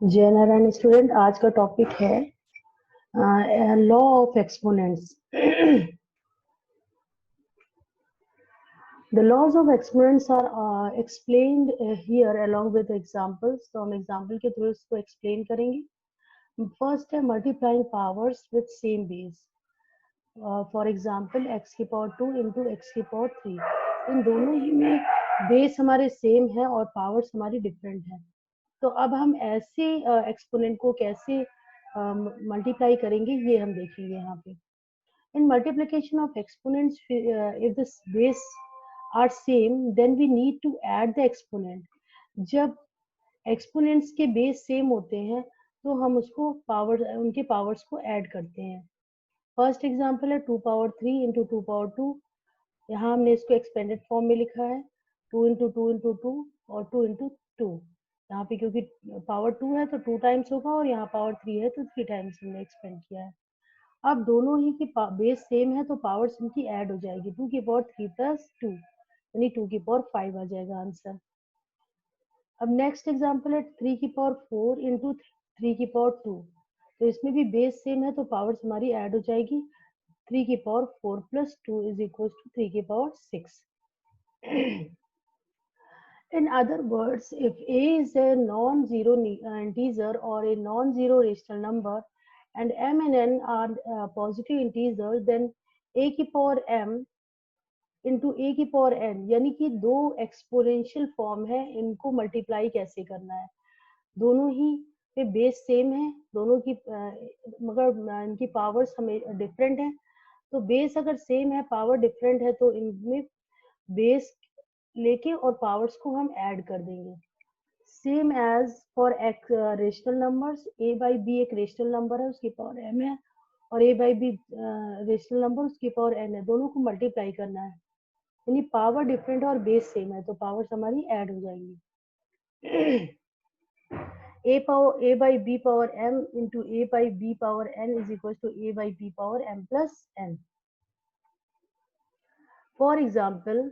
जय नारायण स्टूडेंट, आज का टॉपिक है law of exponents. The laws of exponents are explained here along with examples. तो हम एग्जाम्पल के थ्रू इसको एक्सप्लेन करेंगे। फर्स्ट है multiplying powers with same base. For example x की पावर 2 इंटू एक्स की पावर 3। इन दोनों ही में बेस हमारे सेम है और पावर्स हमारी डिफरेंट है। तो अब हम ऐसे एक्सपोनेंट को कैसे मल्टीप्लाई करेंगे ये हम देखेंगे यहाँ पे। In multiplication of exponents, if the base are same then we need to add the exponent. जब एक्सपोनेंट्स के बेस सेम होते हैं तो हम उसको उनके पावर्स को ऐड करते हैं। फर्स्ट एग्जांपल है 2 पावर 3 इंटू 2 पावर 2। यहाँ हमने इसको एक्सपेंडेड फॉर्म में लिखा है 2 इंटू 2 इंटू 2 और 2 इंटू 2। यहाँ पे क्योंकि पावर 2 है तो 2 टाइम्स होगा और यहाँ पावर 3 है तो 3 टाइम्स हमने एक्सपेंड किया है। अब दोनों ही की बेस सेम है तो पावर्स इनकी ऐड हो जाएगी। 2 की पावर 3 प्लस 2 यानी 2 की पावर 5 आ जाएगा आंसर। अब नेक्स्ट एग्जांपल है 3 की पावर 4 इंटू 3 की पावर 2। तो इसमें भी बेस सेम है तो पावर्स हमारी ऐड हो जाएगी। 3 की power 4 plus 2 is equal to 3 की power 6। In other words, if a is a non-zero integer or a non-zero rational number and m and n are positive integers, then a की power m into a की power n, यानी कि दो exponential form है, इनको multiply कैसे करना है। दोनों ही पे बेस सेम है, दोनों की मगर इनकी पावर्स हमें डिफरेंट है। तो बेस अगर सेम है पावर डिफरेंट है तो इनमें बेस लेके और पावर्स को हम ऐड कर देंगे। Same as for rational numbers, a by b एक रेशनल नंबर है उसकी पावर m है और a by b rational number उसकी पावर n है। दोनों को मल्टीप्लाई करना है यानी पावर डिफरेंट है और बेस सेम है तो पावर्स हमारी ऐड हो जाएंगी। a by b power m into a by b power n is equal to a by b power m plus n। For example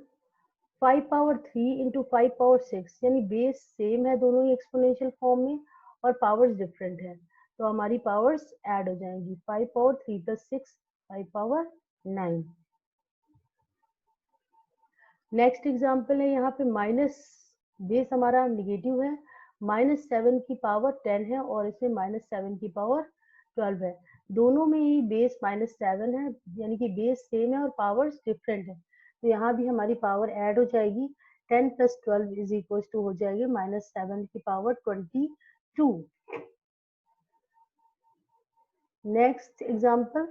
5 power 3 into 5 power 6 यानी base same है दोनों ही exponential form में और powers different है तो हमारी powers add हो जाएंगी। 5 power 3 plus 6 5 power 9। Next example है यहाँ पे माइनस, बेस हमारा निगेटिव है, -7 की पावर 10 है और इसमें -7 की पावर 12 है। दोनों में ही बेस -7 है यानी कि बेस सेम है और पावर्स डिफरेंट है तो यहाँ भी हमारी पावर ऐड हो जाएगी। 10 प्लस 12 इज इक्वल टू हो जाएगी -7 की पावर 22। नेक्स्ट एग्जाम्पल,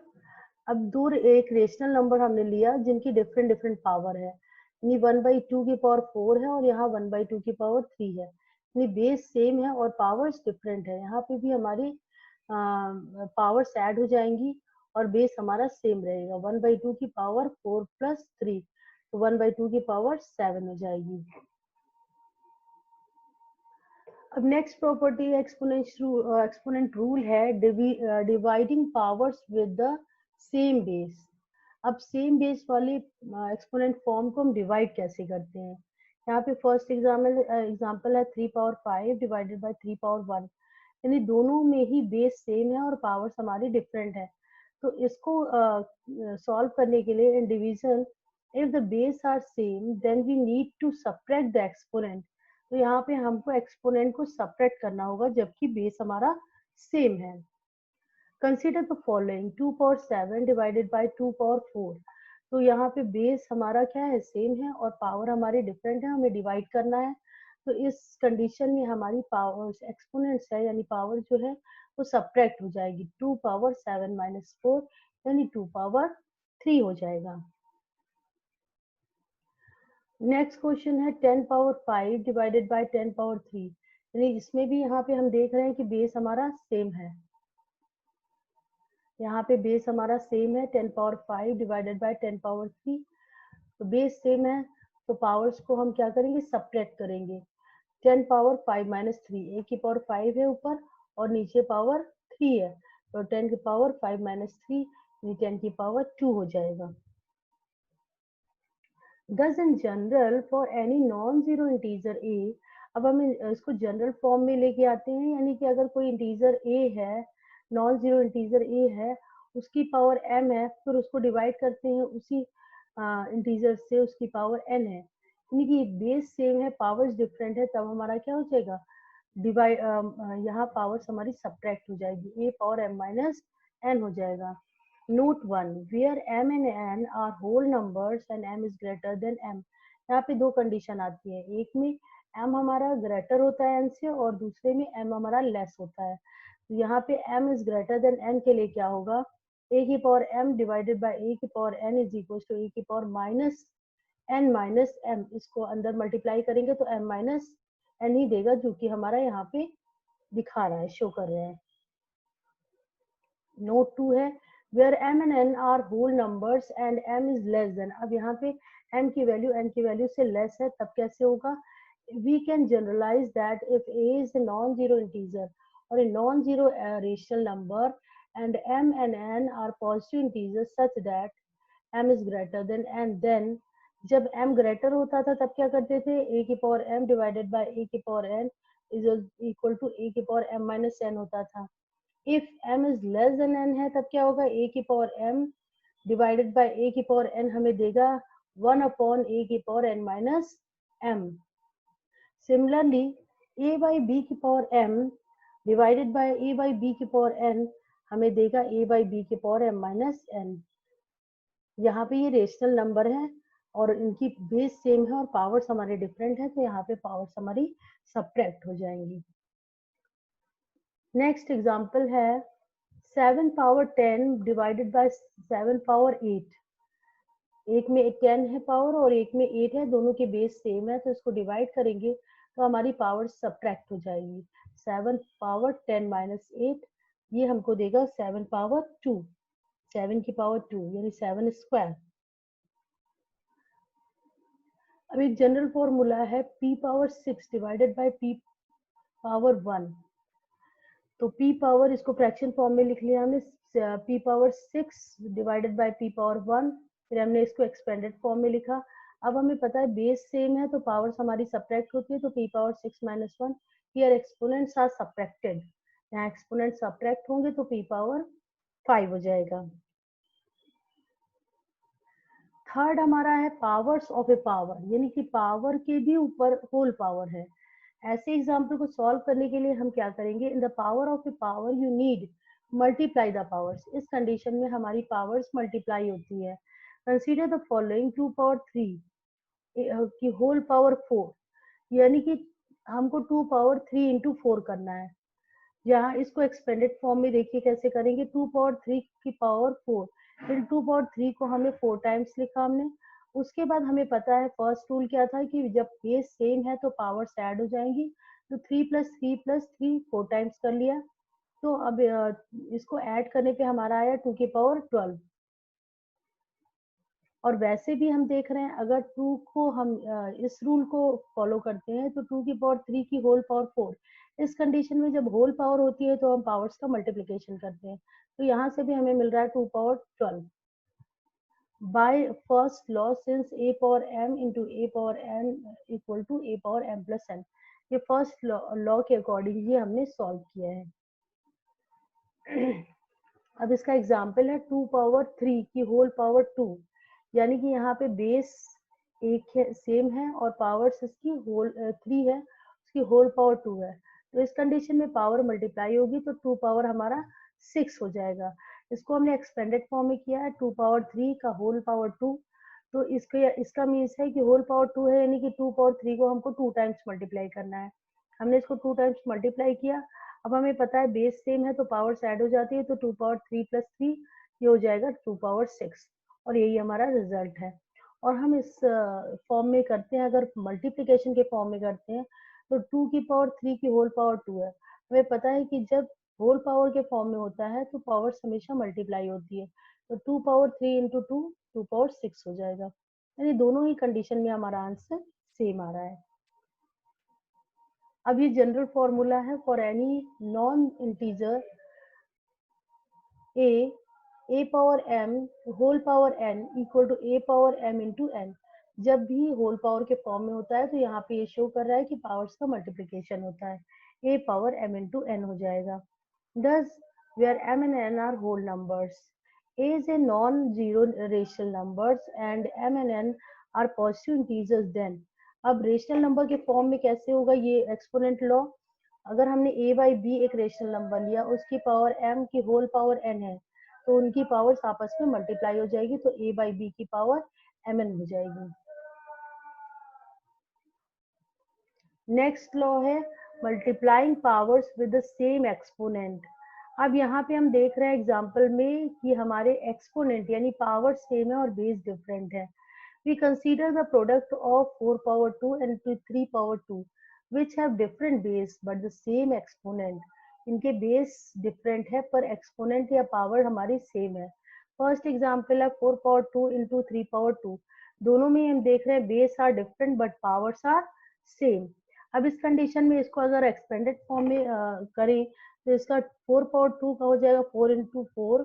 अब दूर एक रेशनल नंबर हमने लिया जिनकी डिफरेंट डिफरेंट पावर है, यानी 1/2 की पावर 4 है और यहाँ 1/2 की पावर 3 है, यानी बेस सेम है और पावर्स डिफरेंट है। यहाँ पे भी हमारी पावर्स ऐड हो जाएंगी और बेस हमारा सेम रहेगा। 1/2 की पावर 4 प्लस 3 तो 1/2 की पावर 7 हो जाएगी। अब नेक्स्ट प्रॉपर्टी एक्सपोनेंट रूल है dividing powers with the same base. अब सेम बेस वाले एक्सपोनेंट फॉर्म को हम डिवाइड कैसे करते हैं। यहाँ पे फर्स्ट एग्जाम्पल है 3 पावर 5 डिवाइडेड बाय 3 पावर 1, यानी दोनों में ही बेस सेम है और पावर्स हमारी डिफरेंट है। तो इसको सॉल्व करने के लिए in division, if the base are same then we need to subtract the exponent. तो यहाँ पे हमको एक्सपोनेंट को सब्ट्रैक्ट करना होगा जबकि बेस हमारा सेम है। Consider the following 2 power 7 divided by 2 power 4। तो यहाँ पे बेस हमारा क्या है, सेम है और पावर हमारी डिफरेंट है, हमें डिवाइड करना है। तो इस कंडीशन में हमारी पावर एक्सपोनेंट्स है यानी पावर जो है वो सब्ट्रैक्ट हो जाएगी। 2 पावर 7 माइनस 4 यानी 2 पावर 3 हो जाएगा। नेक्स्ट क्वेश्चन है 10 पावर 5 डिवाइडेड बाय 10 पावर 3, यानी इसमें भी यहाँ पे हम देख रहे हैं कि बेस हमारा सेम है। यहाँ पे बेस हमारा सेम है 10 पावर 5 डिवाइडेड बाय 10 पावर 3। तो बेस सेम है तो पावर्स को हम क्या करेंगे, सब्ट्रैक्ट करेंगे। 10 पावर 5 माइनस 3, एक की पावर 5 है ऊपर और नीचे पावर 3 है तो 10 की पावर 5 माइनस 3 यानी 10 की पावर 2 हो जाएगा। Thus in general for any non-zero integer a, अब हम इसको जनरल फॉर्म में लेके आते हैं, यानी कि अगर कोई इंटीजर a है, नॉन जीरो इंटीजर a है, उसकी पावर m है, फिर उसको डिवाइड करते हैं उसी इंटीजर से, उसकी पावर n है, यानी कि बेस सेम है, पावर्स डिफरेंट है, तब हमारा क्या हो जाएगा, डिवाइड, यहाँ पावर्स हमारी सब्ट्रैक्ट हो जाएगी, a power m minus n हो जाएगा। Note 1, where m and n are whole numbers and m is greater than m। यहाँ पे दो कंडीशन आती है, एक में m हमारा ग्रेटर होता है n से और दूसरे में m हमारा लेस होता है। तो यहाँ पे m is greater than n के लिए क्या होगा, a की power m divided by a की power n is equal to a की power minus n minus m। इसको अंदर मल्टीप्लाई करेंगे तो m माइनस n ही देगा, जो कि हमारा यहाँ पे दिखा रहा है, शो कर रहा है। नोट 2 है, where m and n are whole numbers and m is less than. अब यहाँ पे m की वैल्यू n की वैल्यू से लेस है, तब कैसे होगा, we can generalize that if a is a non-zero integer or a non-zero rational number and m and n are positive integers such that m is greater than n, then जब m greater होता था तब क्या करते थे, a की power m divided by a की power n is equal to a की पावर m माइनस n होता था। If m is less than n है, तब क्या होगा, a की power m divided by a की पावर n हमें देगा 1 अपॉन a की power n minus m। Similarly a by b की power m divided by a by b की पावर n हमें देगा a बाई b की पावर m माइनस n। यहाँ पे ये रेशनल नंबर है और इनकी बेस सेम है और पावर्स हमारे डिफरेंट है, तो यहाँ पे पावर्स हमारी सब्ट्रैक्ट हो जाएंगी। नेक्स्ट एग्जांपल है 7 पावर 10 डिवाइडेड बाय 7 पावर 8। एक में 10 है पावर और एक में 8 है, दोनों के बेस सेम है, तो इसको डिवाइड करेंगे तो हमारी पावर सब्ट्रैक्ट हो जाएगी। 7 पावर 10 माइनस 8 ये हमको देगा 7 पावर 2, 7 की पावर 2 यानी 7 स्क्वायर। अब एक जनरल फॉर्मूला है p power 6 divided by p power 1। तो p पावर, इसको फ्रैक्शन फॉर्म में लिख लिया हमने, p power 6 divided by p power 1, फिर हमने इसको एक्सपेंडेड फॉर्म में लिखा। अब हमें पता है बेस सेम है तो पावर्स हमारी सब्ट्रैक्ट होती है, तो p power 6 minus 1, here exponents are subtracted, यहाँ एक्सपोनेंट सब्ट्रैक्ट होंगे तो p पावर 5 हो जाएगा। थर्ड हमारा है पावर्स ऑफ ए पावर, यानी कि पावर के भी ऊपर होल पावर है। ऐसे एग्जाम्पल को सॉल्व करने के लिए हम क्या करेंगे, in the power of A power you need multiply the powers. इस कंडीशन में हमारी पावर्स मल्टीप्लाई होती है। कंसीडर द फॉलोइंग 2 पावर 3 की होल पावर 4, यानी कि हमको 2 पावर 3 इंटू 4 करना है। यहाँ इसको एक्सपेंडेड फॉर्म में देखिए कैसे करेंगे, 2 पावर 3 की पावर 4, फिर 2 पावर 3 को हमें 4 टाइम्स लिखा हमने। उसके बाद हमें पता है फर्स्ट रूल क्या था कि जब बेस सेम है तो पावर्स ऐड हो जाएंगी, तो 3 प्लस 3 प्लस 3 4 टाइम्स कर लिया। तो अब इसको ऐड करने पे हमारा आया 2 की पावर 12। और वैसे भी हम देख रहे हैं अगर 2 को हम इस रूल को फॉलो करते हैं तो 2 की पावर 3 की होल पावर 4, इस कंडीशन में जब होल पावर होती है तो हम पावर्स का मल्टीप्लिकेशन करते हैं, तो यहाँ से भी हमें मिल रहा है 2 power 12 by first law, since a power m into a power n equal to a power m plus n। ये फर्स्ट लॉ के अकॉर्डिंग ही हमने सॉल्व किया है। अब इसका एग्जाम्पल है 2 पावर 3 की होल पावर 2, यानी कि यहाँ पे बेस एक है, सेम है और पावर्स इसकी होल 3 है, उसकी होल पावर 2 है, तो इस कंडीशन में पावर मल्टीप्लाई होगी तो 2 पावर हमारा 6 हो जाएगा। इसको हमने एक्सपेंडेड फॉर्म में किया है, 2 पावर 3 का होल पावर 2, तो इसका मीन्स है कि होल पावर 2 है, यानी कि 2 पावर 3 को हमको 2 टाइम्स मल्टीप्लाई करना है। हमने इसको 2 टाइम्स मल्टीप्लाई किया। अब हमें पता है बेस सेम है तो पावर्स ऐड हो जाती है, तो 2 पावर 3 प्लस 3 ये हो जाएगा 2 पावर 6, और यही हमारा रिजल्ट है। और हम इस फॉर्म में करते हैं, अगर मल्टीप्लिकेशन के फॉर्म में करते हैं तो 2 की पावर 3 की होल पावर 2 है। हमें पता है कि जब होल पावर के फॉर्म में होता है तो पावर्स हमेशा मल्टीप्लाई होती है, तो 2 पावर 3 इंटू 2 2 पावर 6 हो जाएगा, यानी दोनों ही कंडीशन में हमारा आंसर सेम आ रहा है। अब ये जनरल फॉर्मूला है for any non integer a power m whole power n equal to a power m into n। जब भी होल पावर के फॉर्म में होता है तो यहाँ पे ये शो कर रहा है कि पावर्स का मल्टीप्लिकेशन होता है, a power m into n हो जाएगा. Thus, where m and n are whole numbers, a is a non-zero rational numbers and m and n are positive integers, then अब रेशनल नंबर के form में कैसे होगा ये एक्सपोनेंट लॉ. अगर हमने a बाई b एक रेशनल नंबर लिया, उसकी पावर m की होल पावर n है, तो उनकी पावर्स आपस में मल्टीप्लाई हो जाएगी, तो a बाई b की पावर mn हो जाएगी. नेक्स्ट लॉ है multiplying powers with the same exponent. अब यहाँ पे हम देख रहे हैं एग्जाम्पल में कि हमारे एक्सपोनेंट यानी पावर सेम है और बेस डिफरेंट है. We consider the product of 4 power 2 and 3 power 2 which have different base but the same exponent. इनके बेस डिफरेंट है पर एक्सपोनेंट या पावर हमारी सेम है. फर्स्ट एग्जाम्पल है 4 पावर 2 इंटू 3 पावर 2. दोनों में हम देख रहे हैं base are different but powers are same. अब इस कंडीशन में इसको अगर एक्सपेंडेड फॉर्म में करें तो इसका 4 पावर 2 का हो जाएगा 4 इंटू 4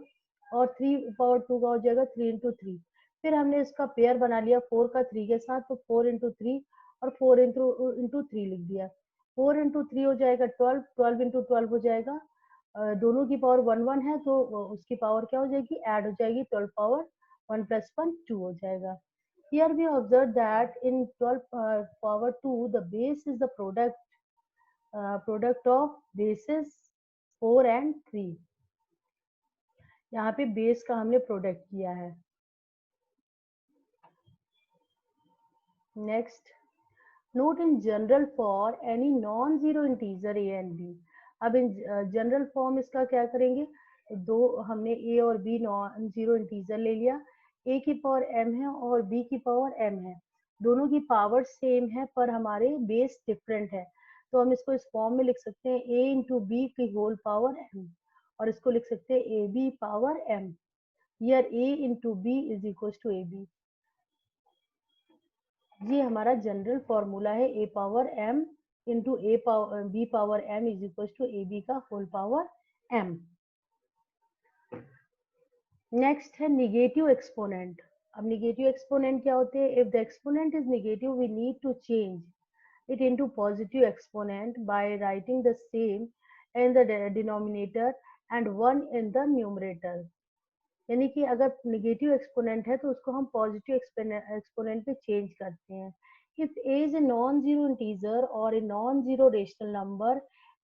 और 3 पावर 2 का हो जाएगा 3 इंटू 3. फिर हमने इसका पेयर बना लिया 4 का 3 के साथ, तो 4 इंटू 3 और 4 इंटू 3 लिख दिया. 4 इंटू 3 हो जाएगा 12, 12 इंटू 12 हो जाएगा. दोनों की पावर 1 1 है तो उसकी पावर क्या हो जाएगी, ऐड हो जाएगी. 12 पावर 1 प्लस 1 2 हो जाएगा. Here we observe that in 12 power 2 the base is the product of bases 4 and 3. यहाँ पे बेस का हमने प्रोडक्ट किया है. Next, note in general for any non zero integer a and b. अब इन जनरल फॉर्म इसका क्या करेंगे, दो हमने a और b नॉन जीरो इंटीजर ले लिया. a की पावर m है और b की पावर m है. दोनों की पावर सेम है पर हमारे बेस डिफरेंट है, तो हम इसको इस फॉर्म में लिख सकते हैं a इंटू बी की होल पावर m और इसको लिख सकते हैं a b power m. Here a into b is equal to a b. ये हमारा जनरल फॉर्मूला है a power m into a power b power m is equal to a b का whole power m. Next है negative exponent. अब negative exponent क्या होते हैं, if the exponent is negative we need to change it into positive exponent by writing the same in the denominator and 1 in the numerator. यानी कि अगर negative exponent है तो उसको हम पॉजिटिव एक्सपोनेंट पे चेंज करते हैं. If a is a non-zero integer or a non-zero rational number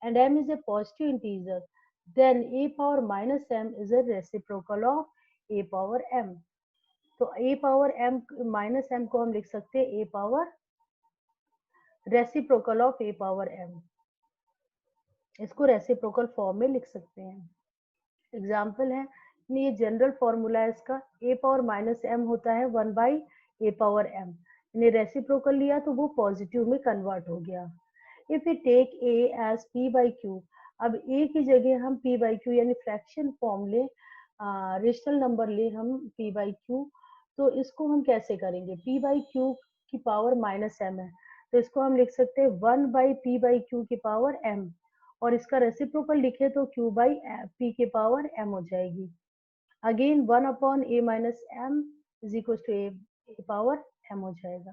and m is a positive integer, then a power minus m is a reciprocal of a power m. तो a power m minus m को हम लिख सकते हैं a power reciprocal of a power m. इसको reciprocal form में लिख सकते हैं. एग्जाम्पल है, ये जनरल फॉर्मूला है इसका, a पावर माइनस m होता है 1 बाई a पावर m. इन्हें रेसिप्रोकल लिया तो वो पॉजिटिव में कन्वर्ट हो गया. If you take a as p by q, अब a की जगह हम p बाई q यानी फ्रैक्शन फॉर्म ले, रेशनल नंबर ले हम p बाई q, तो इसको हम कैसे करेंगे, p बाई q की पावर माइनस m है तो इसको हम लिख सकते हैं 1 बाई p बाई q की पावर m और इसका रेसिप्रोकल लिखे तो q बाई p की पावर m हो जाएगी. Again 1 upon a minus m is equal to a power m हो जाएगा.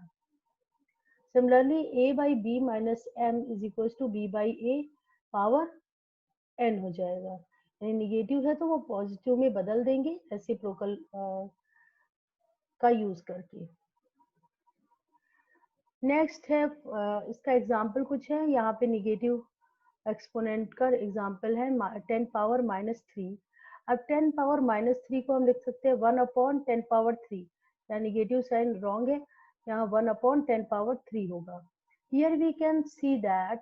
Similarly a by b minus m is equal to b by a power n हो जाएगा. यानी निगेटिव है तो वो पॉजिटिव में बदल देंगे रेसिप्रोकल का यूज करके. नेक्स्ट है इसका एग्जाम्पल कुछ है, यहाँ पे निगेटिव एक्सपोनेंट का एग्जाम्पल है 10 पावर माइनस 3. अब 10 पावर माइनस 3 को हम लिख सकते हैं 1 अपॉन 10 पावर 3. यहाँ निगेटिव साइन रॉन्ग है, यहाँ 1 अपॉन 10 पावर 3 होगा. Here we can see that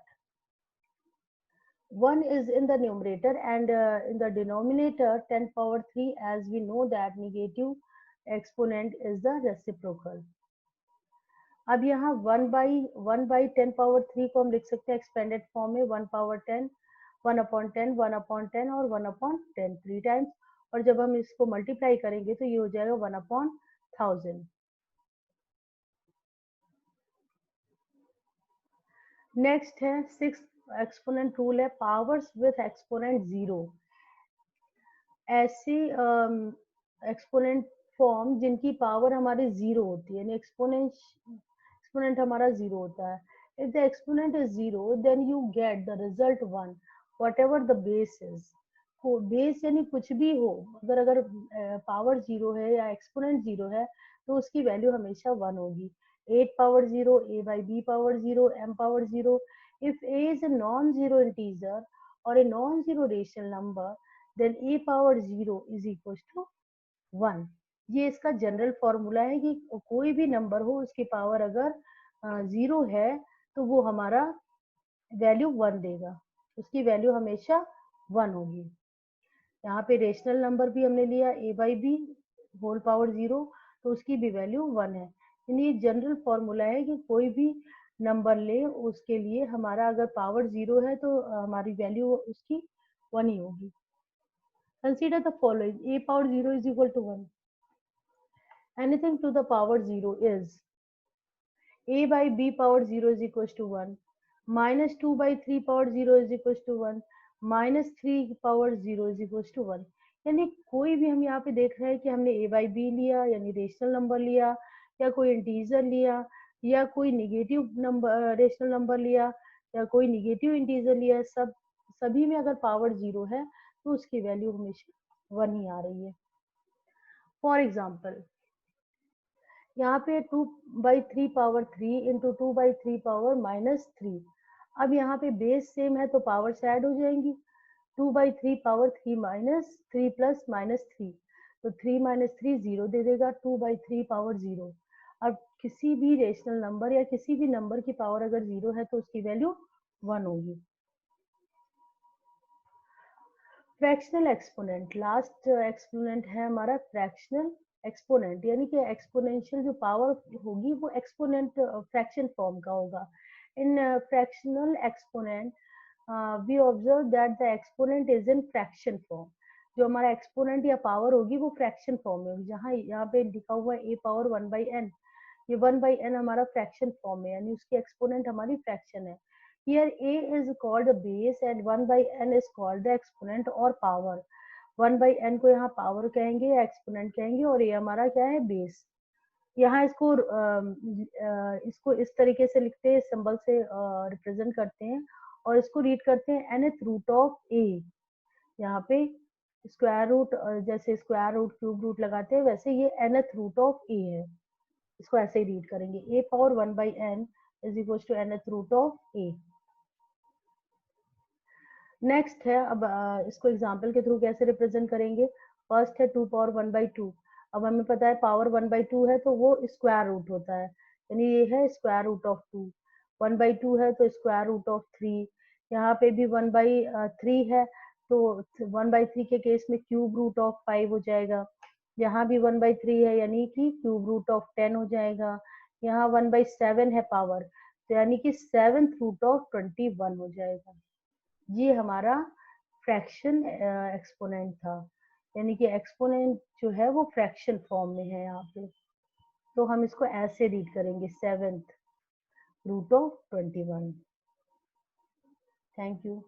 1 is in the numerator and in the denominator 10 power 3, as we know that negative exponent is the reciprocal. अब यहाँ 1 बाई 10 पावर 3 को हम लिख सकते हैं एक्सपेंडेड फॉर्म में 1 पावर 10, 1 अपॉन 10, 1 अपॉन 10 और 1 अपॉन 10 3 टाइम्स, और जब हम इसको मल्टीप्लाई करेंगे तो ये हो जाएगा 1 अपॉन 1000. नेक्स्ट है 6 एक्सपोनेंट रूल है, पावर्स विथ एक्सपोनेंट 0. ऐसी एक्सपोनेंट फॉर्म जिनकी पावर हमारी जीरो होती है, यानी एक्सपोनेंट हमारा जीरो होता है. If the exponent is zero then you get the result one whatever the base is. Base यानी कुछ भी हो, अगर पावर जीरो है या एक्सपोनेंट जीरो है तो उसकी वैल्यू हमेशा वन होगी. 8 power zero, a by b power zero, m power zero. If a is a non-zero integer or a non-zero rational number, then a power 0 is equals to 1. ये इसका general formula है कि कोई भी number हो उसकी power अगर zero है तो वो हमारा वैल्यू वन देगा, उसकी वैल्यू हमेशा वन होगी. यहाँ पे रेशनल नंबर भी हमने लिया a by b whole power zero, तो उसकी भी वैल्यू वन है. यानी जनरल फॉर्मूला है कि कोई भी नंबर ले उसके लिए हमारा अगर पावर जीरो है तो हमारी वैल्यू उसकी वन ही होगी. Consider the following. a power zero is equal to one. Anything to the power zero is a by b power 0 is equals to 1, minus 2 by 3 power 0 is equals to 1, minus 3 power 0 is equals to 1. यानी कोई भी हम यहाँ पे देख रहे हैं कि हमने a by b लिया यानी रेशनल नंबर लिया या कोई इंटीजर लिया या कोई निगेटिव नंबर रेशनल नंबर लिया या कोई निगेटिव इंटीजर लिया, सभी में अगर पावर जीरो है तो उसकी वैल्यू हमेशा वन ही आ रही है. फॉर एग्जाम्पल यहाँ पे 2 by 3 power 3 into 2 by 3 power minus 3. अब यहाँ पे बेस सेम है तो पावर्स ऐड हो जाएंगी. 2 by 3 power 3 minus 3 plus minus 3, तो 3 माइनस 3 जीरो दे देगा. 2 by 3 पावर जीरो. अब किसी भी रेशनल नंबर या किसी भी नंबर की पावर अगर जीरो है तो उसकी वैल्यू वन होगी. Fractional exponent. लास्ट एक्सपोनेंट है हमारा फ्रैक्शनल एक्सपोनेंट, यानी कि एक्सपोनेंशियल जो पावर होगी वो एक्सपोनेंट फ्रैक्शन फॉर्म का होगा. In fractional exponent we observe that the exponent is in fraction form. जो हमारा एक्सपोनेंट या पावर होगी वो फ्रैक्शन फॉर्म में होगी. जहाँ यहाँ पे लिखा हुआ है a power one by n, ये वन बाई एन हमारा फ्रैक्शन फॉर्म है यानी उसकी एक्सपोनेंट हमारी फ्रैक्शन है. Here a is called the base and 1 by n is called the exponent or power. 1 by n को यहाँ पावर कहेंगे या एक्सपोनेंट कहेंगे और ये हमारा क्या है बेस. यहाँ इसको इस तरीके से लिखते हैं, सिंबल से रिप्रेजेंट करते हैं और इसको रीड करते हैं nth रूट ऑफ a. यहाँ पे स्क्वायर रूट, जैसे स्क्वायर रूट क्यूब रूट लगाते हैं वैसे ये nth रूट ऑफ a है, इसको ऐसे ही रीड करेंगे. a power one by n is equal to nth root of a. Next है, अब इसको एग्जाम्पल के थ्रू कैसे रिप्रेजेंट करेंगे. फर्स्ट है 2 पावर वन बाई टू. अब हमें पता है पावर वन बाई टू है तो वो स्क्वायर रूट होता है, यानी ये है square root of 2. 1 by two है तो स्क्वायर रूट ऑफ 3. यहाँ पे भी 1 बाई 3 है तो 1 बाई 3 के केस में क्यूब रूट ऑफ 5 हो जाएगा. यहाँ भी 1 बाई 3 है यानी कि क्यूब रूट ऑफ 10 हो जाएगा. यहाँ 1 बाई 7 है पावर, तो यानी कि 7th रूट ऑफ 21 हो जाएगा. ये हमारा फ्रैक्शन एक्सपोनेंट था, यानी कि एक्सपोनेंट जो है वो फ्रैक्शन फॉर्म में है यहाँ पे, तो हम इसको ऐसे रीड करेंगे 7th root of 21. Thank you.